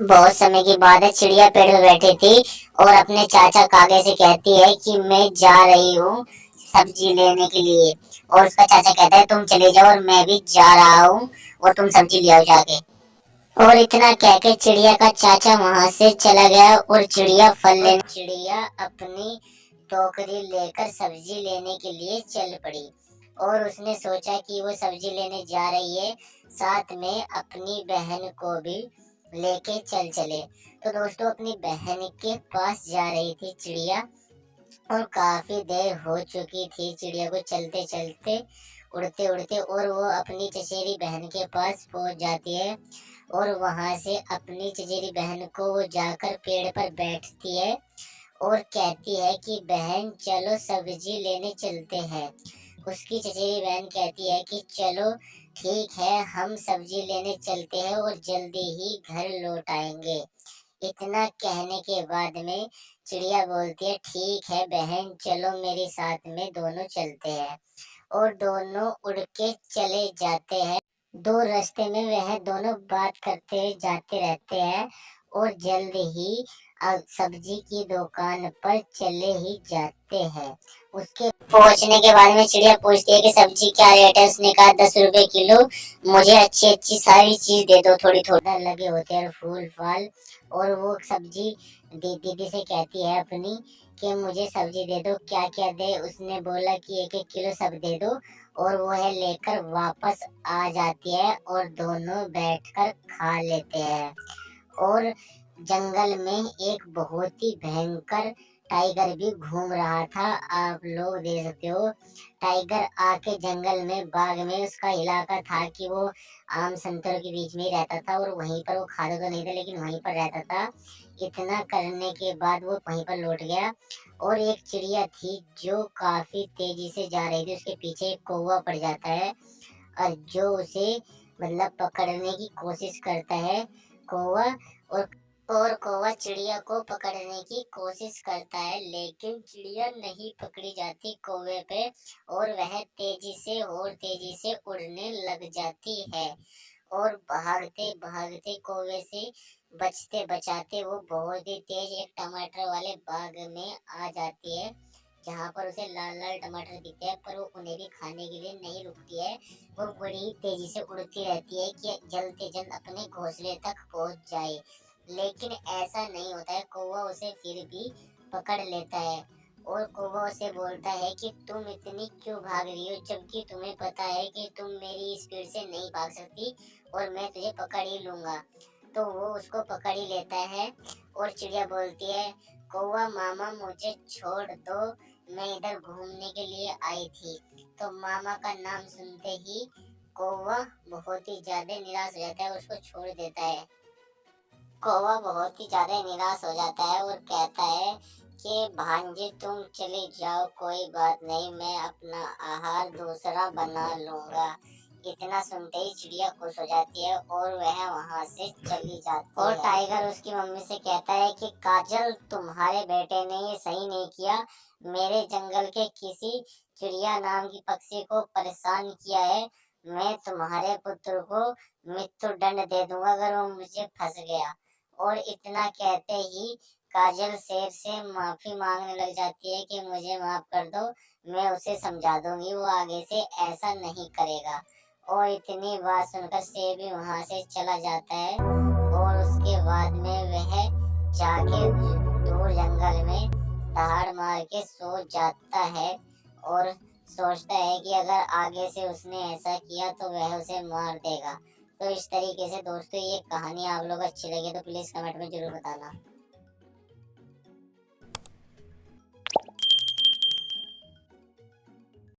बहुत समय के बाद चिड़िया पेड़ में बैठी थी और अपने चाचा कागे से कहती है कि मैं जा रही हूँ सब्जी लेने के लिए। और उसका चाचा कहता है तुम चले जाओ और मैं भी जा रहा हूँ और तुम सब्जी ले आओ जाके। और इतना कह के चिड़िया का चाचा वहां से चला गया और चिड़िया अपनी टोकरी लेकर सब्जी लेने के लिए चल पड़ी। और उसने सोचा कि वो सब्जी लेने जा रही है, साथ में अपनी बहन को भी लेके चले। तो दोस्तों अपनी बहन के पास जा रही थी चिड़िया और काफी देर हो चुकी थी चिड़िया को चलते चलते, उड़ते उड़ते, और वो अपनी चचेरी बहन के पास पहुंच जाती है। और वहां से अपनी चचेरी बहन को वो जाकर पेड़ पर बैठती है और कहती है कि बहन चलो सब्जी लेने चलते हैं। उसकी चचेरी बहन कहती है कि चलो ठीक है, हम सब्जी लेने चलते हैं और जल्दी ही घर लौट आएंगे। इतना कहने के बाद में चिड़िया बोलती है ठीक है बहन, चलो मेरे साथ में, दोनों चलते हैं। और दोनों उड़ के चले जाते हैं। दो रास्ते में वह दोनों बात करते जाते रहते हैं और जल्द ही सब्जी की दुकान पर चले ही जाते हैं। उसके पहुंचने के बाद में चिड़िया पूछती है कि सब्जी क्या रेट है। उसने कहा 10 रुपए किलो। मुझे अच्छी अच्छी सारी चीज दे दो, थोड़ी थोड़ा लगे होते हैं फूल फाल। और वो सब्जी दीदी से कहती है अपनी कि मुझे सब्जी दे दो, क्या क्या दे। उसने बोला कि 1-1 किलो सब दे दो। और वह लेकर वापस आ जाती है और दोनों बैठकर खा लेते हैं। और जंगल में एक बहुत ही भयंकर टाइगर भी घूम रहा था। आप लोग देख सकते हो, टाइगर आके जंगल में बाग में, उसका इलाका था कि वो आम संतरों के बीच में ही रहता था और वहीं पर वो खाता तो नहीं था लेकिन वहीं पर रहता था। इतना करने के बाद वो वहीं पर लौट गया। और एक चिड़िया थी जो काफी तेजी से जा रही थी, उसके पीछे एक कौवा पड़ जाता है और जो उसे मतलब पकड़ने की कोशिश करता है कौवा। और कौवा चिड़िया को पकड़ने की कोशिश करता है लेकिन चिड़िया नहीं पकड़ी जाती कौवे पे, और वह तेजी से उड़ने लग जाती है। और भागते भागते कौवे से बचते बचाते वो बहुत ही तेज एक टमाटर वाले बाग में आ जाती है, जहाँ पर उसे लाल लाल टमाटर दिखते हैं, पर वो उन्हें भी खाने के लिए नहीं रुकती है। वो बड़ी तेजी से उड़ती रहती है कि जल्द से जल्द अपने घोंसले तक पहुंच जाए। लेकिन ऐसा नहीं होता है, कौवा उसे फिर भी पकड़ लेता है। और कौवा उसे बोलता है कि तुम इतनी क्यों भाग रही हो, जबकि तुम्हें पता है कि तुम मेरी स्पीड से नहीं भाग सकती और मैं तुझे पकड़ ही लूंगा। तो वो उसको पकड़ ही लेता है। और चिड़िया बोलती है कौवा मामा मुझे छोड़ दो, मैं इधर घूमने के लिए आई थी। तो मामा का नाम सुनते ही कौवा बहुत ही ज्यादा निराश हो जाता है, उसको छोड़ देता है। कौवा बहुत ही ज्यादा निराश हो जाता है और कहता है कि भांजे तुम चले जाओ, कोई बात नहीं, मैं अपना आहार दूसरा बना लूंगा। इतना सुनते ही चिड़िया खुश हो जाती है और वह वहां से चली जाती है। और टाइगर उसकी मम्मी से कहता है कि काजल तुम्हारे बेटे ने ये सही नहीं किया, मेरे जंगल के किसी चिड़िया नाम की पक्षी को परेशान किया है। मैं तुम्हारे पुत्र को मृत्यु दंड दे दूंगा अगर वो मुझे फंस गया। और इतना कहते ही काजल शेर से माफी मांगने लग जाती है कि मुझे माफ कर दो, मैं उसे समझा दूंगी, वो आगे से ऐसा नहीं करेगा। और इतनी बात सुनकर शेर भी वहां से चला जाता है। और उसके बाद में वह जाके दूर जंगल में दहाड़ मार के सो जाता है और सोचता है कि अगर आगे से उसने ऐसा किया तो वह उसे मार देगा। तो इस तरीके से दोस्तों ये कहानी आप लोग अच्छी लगी तो प्लीज कमेंट में जरूर बताना।